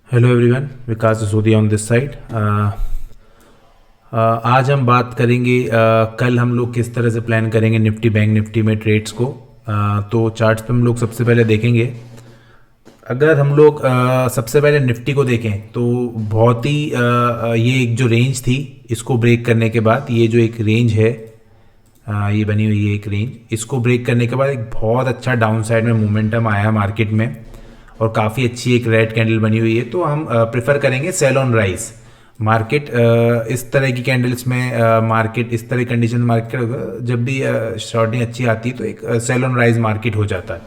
Hello everyone, Vikas Sisodia on this side. आज हम बात करेंगे कल हम लोग किस तरह से प्लान करेंगे निफ्टी बैंक निफ्टी में ट्रेड्स को। तो चार्ट्स पे हम लोग सबसे पहले देखेंगे। अगर हम लोग सबसे पहले निफ्टी को देखें तो बहुत ही ये एक जो रेंज थी इसको ब्रेक करने के बाद ये जो एक रेंज है, ये बनी हुई है एक रेंज, इसको ब्रेक करने के बाद एक बहुत अच्छा डाउन साइड में मोमेंटम आया मार्केट में और काफ़ी अच्छी एक रेड कैंडल बनी हुई है। तो हम प्रेफर करेंगे सेल ऑन राइज। मार्केट इस तरह की कैंडल्स में मार्केट इस तरह कंडीशन मार्केट जब भी शॉर्टिंग अच्छी आती है तो एक सेल ऑन राइज मार्केट हो जाता है।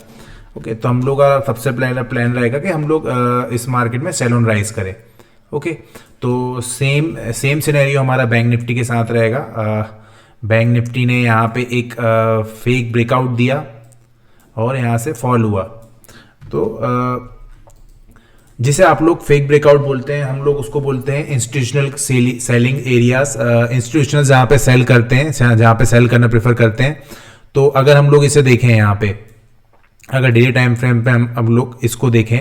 ओके, तो हम लोग का सबसे पहला प्लान रहेगा कि हम लोग इस मार्केट में सेल ऑन राइज करें। ओके, तो सेम सेम सिनेरियो हमारा बैंक निफ्टी के साथ रहेगा। बैंक निफ्टी ने यहाँ पे एक फेक ब्रेकआउट दिया और यहाँ से फॉल हुआ। तो जिसे आप लोग फेक ब्रेकआउट बोलते हैं, हम लोग उसको बोलते हैं इंस्टीट्यूशनल सेलिंग एरियाज। इंस्टीट्यूशनल जहाँ पे सेल करते हैं, जहाँ पे सेल करना प्रेफर करते हैं। तो अगर हम लोग इसे देखें यहाँ पे, अगर डेली टाइम फ्रेम पे हम लोग इसको देखें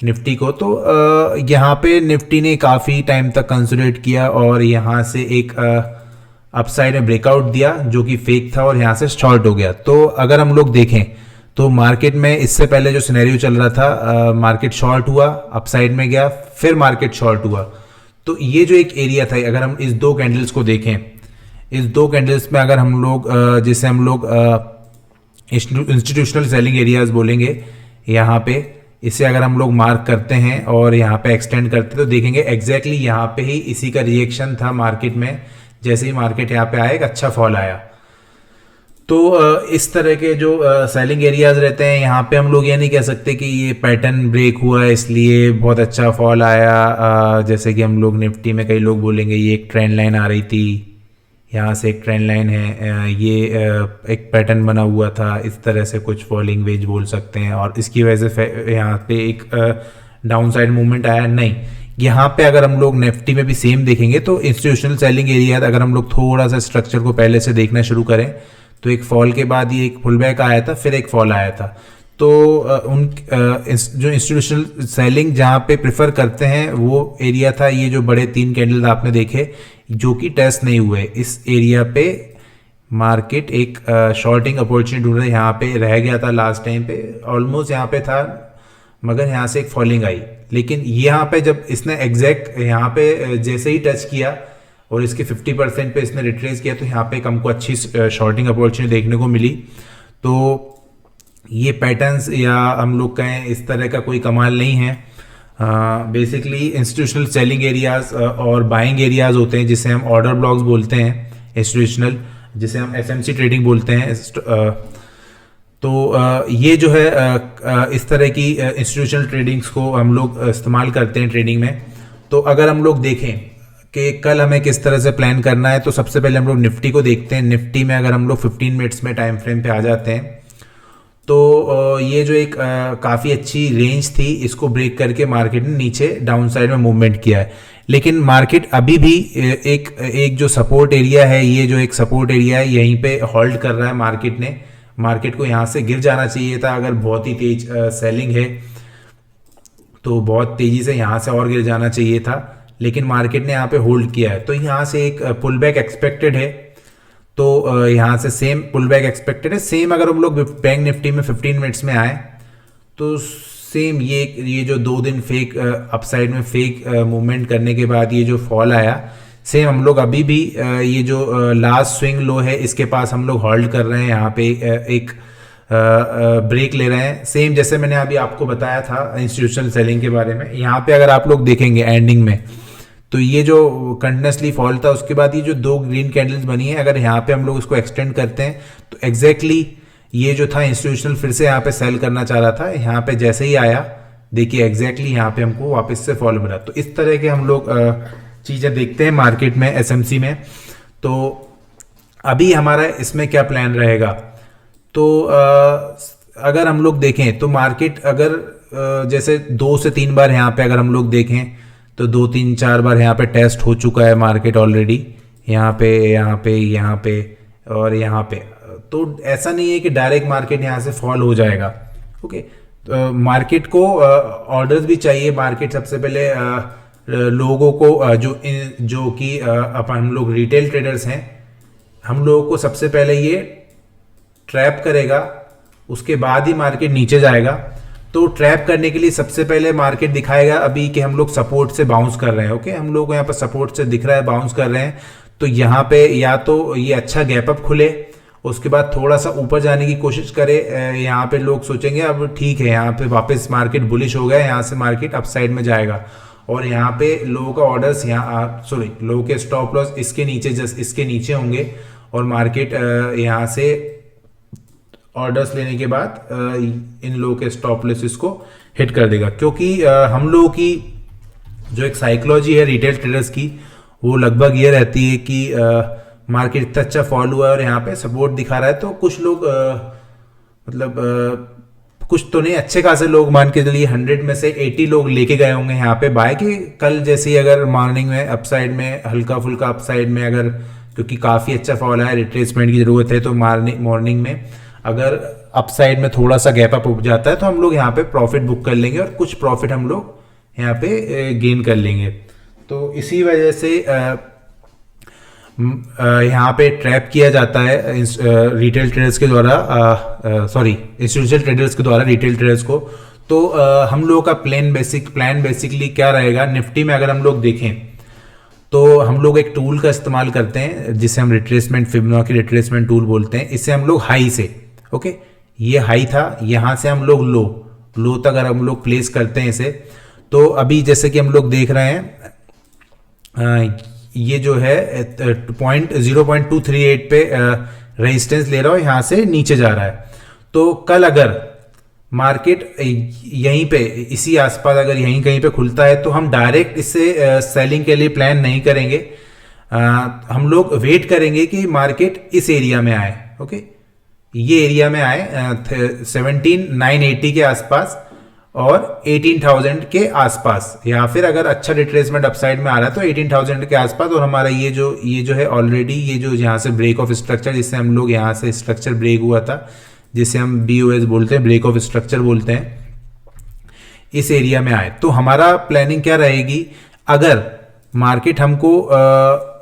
निफ्टी को, तो यहाँ पे निफ्टी ने काफ़ी टाइम तक कंसोलिडेट किया और यहाँ से एक अपसाइड में ब्रेकआउट दिया जो कि फेक था और यहाँ से शॉर्ट हो गया। तो अगर हम लोग देखें तो मार्केट में इससे पहले जो सिनेरियो चल रहा था, मार्केट शॉर्ट हुआ, अपसाइड में गया, फिर मार्केट शॉर्ट हुआ। तो ये जो एक एरिया था, अगर हम इस दो कैंडल्स को देखें, इस दो कैंडल्स में अगर हम लोग जिसे हम लोग इंस्टीट्यूशनल सेलिंग एरियाज बोलेंगे, यहाँ पे इसे अगर हम लोग मार्क करते हैं और यहाँ पे एक्सटेंड करते हैं तो देखेंगे एग्जैक्टली यहाँ पे ही इसी का रिएक्शन था मार्केट में। जैसे ही मार्केट यहाँ पे आया एक अच्छा फॉल आया। तो इस तरह के जो सेलिंग एरियाज रहते हैं, यहाँ पे हम लोग ये नहीं कह सकते कि ये पैटर्न ब्रेक हुआ है इसलिए बहुत अच्छा फॉल आया। जैसे कि हम लोग निफ्टी में कई लोग बोलेंगे ये एक ट्रेंड लाइन आ रही थी, यहाँ से एक ट्रेंड लाइन है, ये एक पैटर्न बना हुआ था, इस तरह से कुछ फॉलिंग वेज बोल सकते हैं और इसकी वजह से यहाँ पे एक डाउन साइड मूवमेंट आया। नहीं, यहाँ पे अगर हम लोग निफ्टी में भी सेम देखेंगे तो इंस्टीट्यूशनल सेलिंग एरिया, अगर हम लोग थोड़ा सा स्ट्रक्चर को पहले से देखना शुरू करें तो एक फॉल के बाद ये एक पुल बैक आया था, फिर एक फॉल आया था। तो जो इंस्टीट्यूशनल सेलिंग जहाँ पे प्रेफर करते हैं वो एरिया था ये जो बड़े तीन कैंडल आपने देखे जो कि टेस्ट नहीं हुए। इस एरिया पे मार्केट एक शॉर्टिंग अपॉर्चुनिटी ढूंढ रहा है, यहाँ पे रह गया था लास्ट टाइम पे, ऑलमोस्ट यहाँ पे था, मगर यहाँ से एक फॉलिंग आई। लेकिन यहाँ पे जब इसने एग्जैक्ट यहाँ पे जैसे ही टच किया और इसके 50% पे इसने रिट्रेस किया तो यहाँ पे हमको अच्छी शॉर्टिंग अपॉर्चुनिटी देखने को मिली। तो ये पैटर्न्स या हम लोग कहें इस तरह का कोई कमाल नहीं है। बेसिकली इंस्टीट्यूशनल सेलिंग एरियाज और बाइंग एरियाज होते हैं जिसे हम ऑर्डर ब्लॉक्स बोलते हैं, इंस्टीट्यूशनल जिसे हम एसएमसी ट्रेडिंग बोलते हैं। तो ये जो है इस तरह की इंस्टीट्यूशनल ट्रेडिंग्स को हम लोग इस्तेमाल करते हैं ट्रेडिंग में। तो अगर हम लोग देखें कि कल हमें किस तरह से प्लान करना है तो सबसे पहले हम लोग निफ्टी को देखते हैं। निफ्टी में अगर हम लोग 15 मिनट्स में टाइम फ्रेम पे आ जाते हैं तो ये जो एक काफ़ी अच्छी रेंज थी इसको ब्रेक करके मार्केट ने नीचे डाउन साइड में मूवमेंट किया है। लेकिन मार्केट अभी भी एक जो सपोर्ट एरिया है, ये जो एक सपोर्ट एरिया है यहीं पे होल्ड कर रहा है। मार्केट को यहाँ से गिर जाना चाहिए था, अगर बहुत ही तेज सेलिंग है तो बहुत तेजी से यहाँ से और गिर जाना चाहिए था, लेकिन मार्केट ने यहाँ पे होल्ड किया है। तो यहाँ से एक पुल बैक एक्सपेक्टेड है, तो यहाँ से सेम पुल बैक एक्सपेक्टेड है। सेम अगर हम लोग बैंक निफ्टी में 15 मिनट्स में आए तो सेम ये जो 2 दिन फेक अपसाइड में फेक मूवमेंट करने के बाद ये जो फॉल आया, सेम हम लोग अभी भी ये जो लास्ट स्विंग लो है इसके पास हम लोग होल्ड कर रहे हैं, यहाँ पे एक ब्रेक ले रहे हैं। सेम जैसे मैंने अभी आपको बताया था इंस्टीट्यूशनल सेलिंग के बारे में, यहाँ पे अगर आप लोग देखेंगे एंडिंग में तो ये जो कंटिन्यूसली फॉल था उसके बाद ये जो 2 ग्रीन कैंडल्स बनी है, अगर यहाँ पे हम लोग इसको एक्सटेंड करते हैं तो एग्जैक्टली ये जो था इंस्टीट्यूशनल फिर से यहाँ पे सेल करना चाह रहा था, यहाँ पे जैसे ही आया देखिए एग्जैक्टली यहाँ पे हमको वापस से फॉल मिला। तो इस तरह के हम लोग चीज़ें देखते हैं मार्केट में, एसएमसी में। तो अभी हमारा इसमें क्या प्लान रहेगा, तो अगर हम लोग देखें तो मार्केट अगर जैसे 2 से 3 बार यहाँ पे अगर हम लोग देखें तो 2 3 4 बार यहाँ पे टेस्ट हो चुका है मार्केट ऑलरेडी, यहाँ पे और यहाँ पे। तो ऐसा नहीं है कि डायरेक्ट मार्केट यहाँ से फॉल हो जाएगा। ओके, मार्केट को ऑर्डर्स भी चाहिए। मार्केट सबसे पहले लोगों को जो कि अपन हम लोग रिटेल ट्रेडर्स हैं, हम लोगों को सबसे पहले ये ट्रैप करेगा, उसके बाद ही मार्केट नीचे जाएगा। तो ट्रैप करने के लिए सबसे पहले मार्केट दिखाएगा अभी कि हम लोग सपोर्ट से बाउंस कर रहे हैं। ओके, हम लोग को यहाँ पर सपोर्ट से दिख रहा है बाउंस कर रहे हैं, तो यहाँ पे या तो ये अच्छा गैप अप खुले, उसके बाद थोड़ा सा ऊपर जाने की कोशिश करे। यहाँ पे लोग सोचेंगे अब ठीक है, यहाँ पे वापस मार्केट बुलिश हो गया, यहाँ से मार्केट अपसाइड में जाएगा। और यहाँ पे लोगों का ऑर्डर्स लोगों के स्टॉप लॉस इसके नीचे, जस्ट इसके नीचे होंगे, और मार्केट यहाँ से ऑर्डर्स लेने के बाद इन लोगों के स्टॉप लॉस इसको हिट कर देगा। क्योंकि हम लोगों की जो एक साइकोलॉजी है रिटेल ट्रेडर्स की, वो लगभग ये रहती है कि मार्केट इतना अच्छा फॉल हुआ है और यहाँ पे सपोर्ट दिखा रहा है, तो कुछ लोग कुछ तो नहीं, अच्छे खासे लोग मान के चलिए 100 में से 80 लोग लेके गए होंगे यहाँ पे बाय कि कल जैसे ही अगर मॉर्निंग में अपसाइड में हल्का फुल्का अपसाइड में अगर, क्योंकि काफ़ी अच्छा फॉल है, रिट्रेसमेंट की ज़रूरत है, तो मॉर्निंग में अगर अपसाइड में थोड़ा सा गैप अप उग जाता है तो हम लोग यहाँ पे प्रॉफिट बुक कर लेंगे और कुछ प्रॉफिट हम लोग यहाँ पे गेन कर लेंगे। तो इसी वजह से यहाँ पे ट्रैप किया जाता है रिटेल ट्रेडर्स के द्वारा, इंस्टीट्यूशनल ट्रेडर्स के द्वारा रिटेल ट्रेडर्स को। तो हम लोगों का प्लान बेसिकली क्या रहेगा, निफ्टी में अगर हम लोग देखें तो हम लोग एक टूल का इस्तेमाल करते हैं जिसे हम फिबोनाची रिट्रेसमेंट टूल बोलते हैं। इससे हम लोग हाई से, ओके, ये हाई था, यहाँ से हम लोग लो तक अगर हम लोग प्लेस करते हैं इसे, तो अभी जैसे कि हम लोग देख रहे हैं ये जो है 0.238 पे रेजिस्टेंस ले रहा है, यहाँ से नीचे जा रहा है। तो कल अगर मार्केट यहीं पे इसी आसपास अगर यहीं कहीं पे खुलता है तो हम डायरेक्ट इससे सेलिंग के लिए प्लान नहीं करेंगे। हम लोग वेट करेंगे कि मार्केट इस एरिया में आए, ओके, ये एरिया में आए 17,980 के आसपास और 18,000 के आसपास, या फिर अगर अच्छा रिट्रेसमेंट अपसाइड में आ रहा है तो 18,000 के आसपास। और हमारा ये जो है ऑलरेडी ये जो यहाँ से ब्रेक ऑफ स्ट्रक्चर, जिससे हम लोग यहाँ से स्ट्रक्चर ब्रेक हुआ था, जिसे हम BOS बोलते हैं, ब्रेक ऑफ स्ट्रक्चर बोलते हैं, इस एरिया में आए। तो हमारा प्लानिंग क्या रहेगी, अगर मार्केट हमको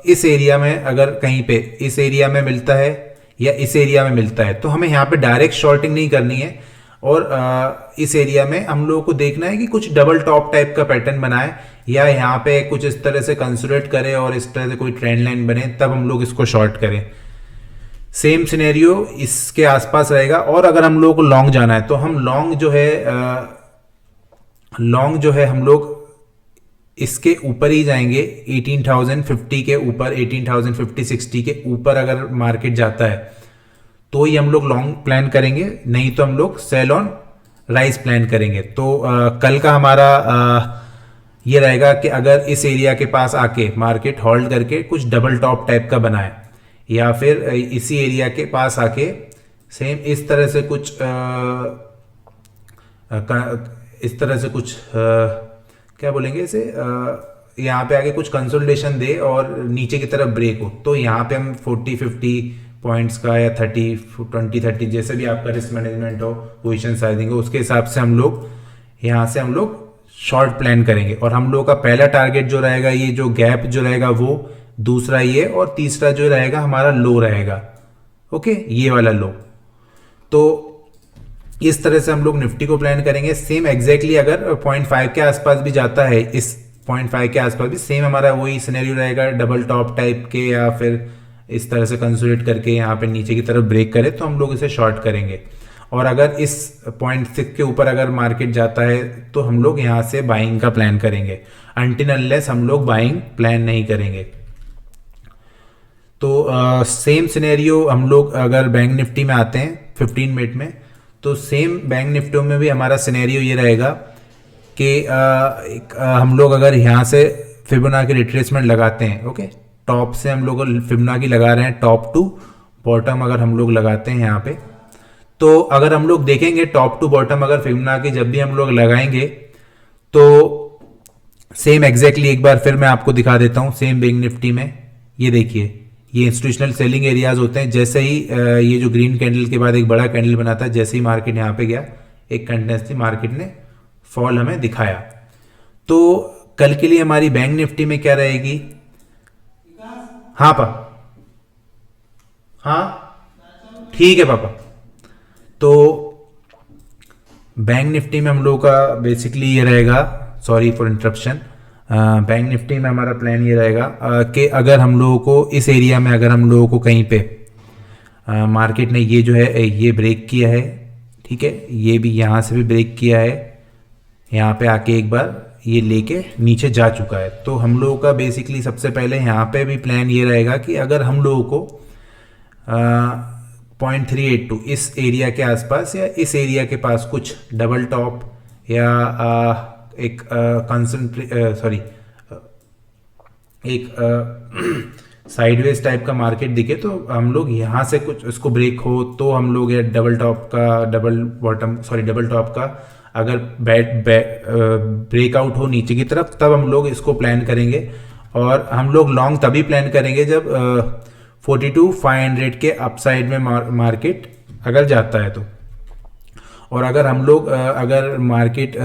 इस एरिया में अगर कहीं पे इस एरिया में मिलता है या इस एरिया में मिलता है तो हमें यहाँ पे डायरेक्ट शॉर्टिंग नहीं करनी है, और इस एरिया में हम लोगों को देखना है कि कुछ डबल टॉप टाइप का पैटर्न बनाए, या यहाँ पे कुछ इस तरह से कंसोलिडेट करे और इस तरह से कोई ट्रेंड लाइन बने, तब हम लोग इसको शॉर्ट करें। सेम सिनेरियो इसके आसपास रहेगा। और अगर हम लोगों को लॉन्ग जाना है तो हम लॉन्ग जो है हम लोग इसके ऊपर ही जाएंगे, 18,050 के ऊपर, 18,050-60 के ऊपर अगर मार्केट जाता है तो ही हम लोग लॉन्ग प्लान करेंगे, नहीं तो हम लोग सेल ऑन राइज प्लान करेंगे। तो कल का हमारा ये रहेगा कि अगर इस एरिया के पास आके मार्केट होल्ड करके कुछ डबल टॉप टाइप का बनाए, या फिर इसी एरिया के पास आके सेम इस तरह से कुछ क्या बोलेंगे इसे, यहाँ पे आके कुछ कंसोलिडेशन दे और नीचे की तरफ ब्रेक हो, तो यहाँ पे हम 40-50 पॉइंट्स का या 20-30 जैसे भी आपका रिस्क मैनेजमेंट हो, पोजीशन साइजिंग हो, उसके हिसाब से हम लोग यहाँ से हम लोग शॉर्ट प्लान करेंगे। और हम लोग का पहला टारगेट जो रहेगा, ये जो गैप जो रहेगा वो, दूसरा ये, और तीसरा जो रहेगा हमारा लो रहेगा, ओके, ये वाला लो। तो इस तरह से हम लोग निफ्टी को प्लान करेंगे। सेम एग्जैक्टली अगर 0.5 के आसपास भी जाता है, इस 0.5 के आसपास भी सेम हमारा वही सिनेरियो रहेगा, डबल टॉप टाइप के, या फिर इस तरह से कंसोलिडेट करके यहाँ पे नीचे की तरफ ब्रेक करे तो हम लोग इसे शॉर्ट करेंगे। और अगर इस 0.6 के ऊपर अगर मार्केट जाता है तो हम लोग यहाँ से बाइंग का प्लान करेंगे, अनटिल अनलेस हम लोग बाइंग प्लान नहीं करेंगे। तो सेम सिनेरियो हम लोग अगर बैंक निफ्टी में आते हैं 15 मिनट में, तो सेम बैंक निफ्टी में भी हमारा सिनेरियो ये रहेगा कि हम लोग अगर यहाँ से फिबोनाची रिट्रेसमेंट लगाते हैं, ओके, टॉप से हम लोग फिबोनाची लगा रहे हैं, टॉप टू बॉटम अगर हम लोग लगाते हैं यहाँ पे, तो अगर हम लोग देखेंगे टॉप टू बॉटम अगर फिबोनाची जब भी हम लोग लगाएंगे तो सेम एग्जैक्टली एक बार फिर मैं आपको दिखा देता हूँ। सेम बैंक निफ्टी में ये देखिए, ये इंस्टीट्यूशनल सेलिंग एरियाज होते हैं। जैसे ही ये जो ग्रीन कैंडल के बाद एक बड़ा कैंडल बनाता है, जैसे ही मार्केट यहाँ पे गया, एक कंटिन्यूसली मार्केट ने फॉल हमें दिखाया। तो कल के लिए हमारी बैंक निफ्टी में क्या रहेगी? हाँ पापा, हाँ ठीक है पापा। तो बैंक निफ्टी में हम लोगों का बेसिकली ये रहेगा, sorry for interruption, bank Nifty में हमारा प्लान ये रहेगा कि अगर हम लोगों को इस एरिया में, अगर हम लोगों को कहीं पे मार्केट ने ये जो है ये ब्रेक किया है, ठीक है, ये भी यहाँ से भी ब्रेक किया है, यहाँ पे आके एक बार ये लेके नीचे जा चुका है, तो हम लोगों का बेसिकली सबसे पहले यहाँ पे भी प्लान ये रहेगा कि अगर हम लोगों को 0.382 इस एरिया के आसपास या इस एरिया के पास कुछ डबल टॉप या एक साइडवेज टाइप का मार्केट दिखे, तो हम लोग यहाँ से कुछ इसको ब्रेक हो तो हम लोग या डबल टॉप का अगर ब्रेकआउट हो नीचे की तरफ, तब हम लोग इसको प्लान करेंगे। और हम लोग लॉन्ग तभी प्लान करेंगे जब 42,500 के अपसाइड में मार्केट अगर जाता है तो। और अगर हम लोग अगर मार्केट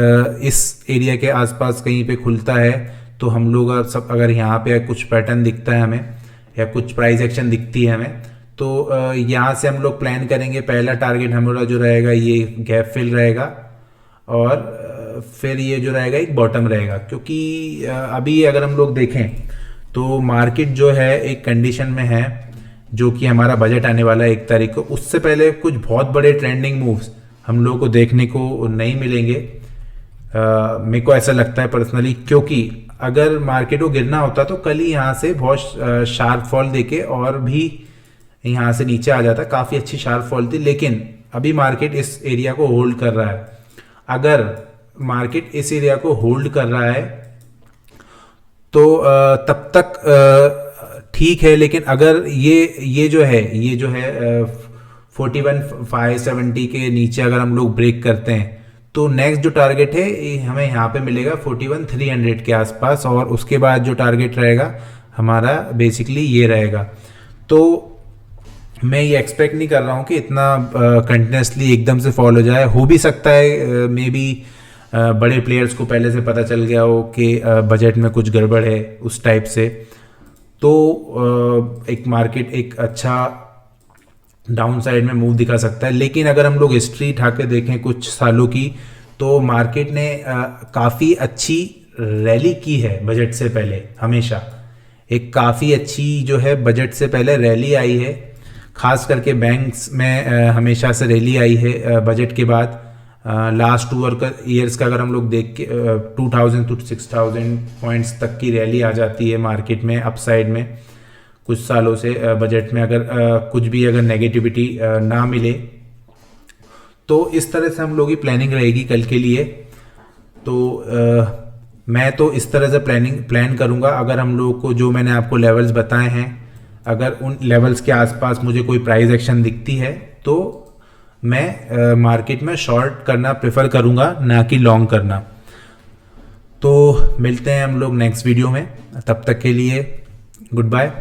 इस एरिया के आसपास कहीं पे खुलता है तो हम लोग अगर यहाँ पे कुछ पैटर्न दिखता है हमें या कुछ प्राइस एक्शन दिखती है हमें, तो यहाँ से हम लोग प्लान करेंगे। पहला टारगेट हमारा जो रहेगा ये गैप फिल रहेगा और फिर ये जो रहेगा एक बॉटम रहेगा, क्योंकि अभी अगर हम लोग देखें तो मार्केट जो है एक कंडीशन में है जो कि हमारा बजट आने वाला है 1 तारीख को, उससे पहले कुछ बहुत बड़े ट्रेंडिंग मूव्स हम लोगों को देखने को नहीं मिलेंगे। मेरे को ऐसा लगता है पर्सनली, क्योंकि अगर मार्केट को गिरना होता तो कल ही यहाँ से बहुत शार्प फॉल देके और भी यहाँ से नीचे आ जाता, काफ़ी अच्छी शार्प फॉल थी, लेकिन अभी मार्केट इस एरिया को होल्ड कर रहा है। अगर मार्केट इस एरिया को होल्ड कर रहा है तो तब तक ठीक है, लेकिन अगर ये जो है 41,570 के नीचे अगर हम लोग ब्रेक करते हैं तो नेक्स्ट जो टारगेट है हमें यहाँ पे मिलेगा 41,300 के आसपास, और उसके बाद जो टारगेट रहेगा हमारा बेसिकली ये रहेगा। तो मैं ये एक्सपेक्ट नहीं कर रहा हूँ कि इतना कंटिन्यूसली एकदम से फॉल हो जाए। हो भी सकता है मे बी बड़े प्लेयर्स को पहले से पता चल गया हो कि बजट में कुछ गड़बड़ है उस टाइप से, तो एक मार्केट एक अच्छा डाउन साइड में मूव दिखा सकता है। लेकिन अगर हम लोग हिस्ट्री उठा के देखें कुछ सालों की, तो मार्केट ने काफ़ी अच्छी रैली की है बजट से पहले, हमेशा एक काफ़ी अच्छी जो है बजट से पहले रैली आई है, खास करके बैंक्स में हमेशा से रैली आई है बजट के बाद। लास्ट 2 ईयर्स का अगर हम लोग देख के 2000 to 6000 पॉइंट्स तक की रैली आ जाती है मार्केट में अपसाइड में कुछ सालों से। बजट में अगर कुछ भी अगर नेगेटिविटी ना मिले तो इस तरह से हम लोग की प्लानिंग रहेगी कल के लिए। तो मैं तो इस तरह से प्लान करूंगा। अगर हम लोग को जो मैंने आपको लेवल्स बताए हैं, अगर उन लेवल्स के आसपास मुझे कोई प्राइस एक्शन दिखती है तो मैं मार्केट में शॉर्ट करना प्रेफर करूंगा, ना कि लॉन्ग करना। तो मिलते हैं हम लोग नेक्स्ट वीडियो में, तब तक के लिए गुड बाय।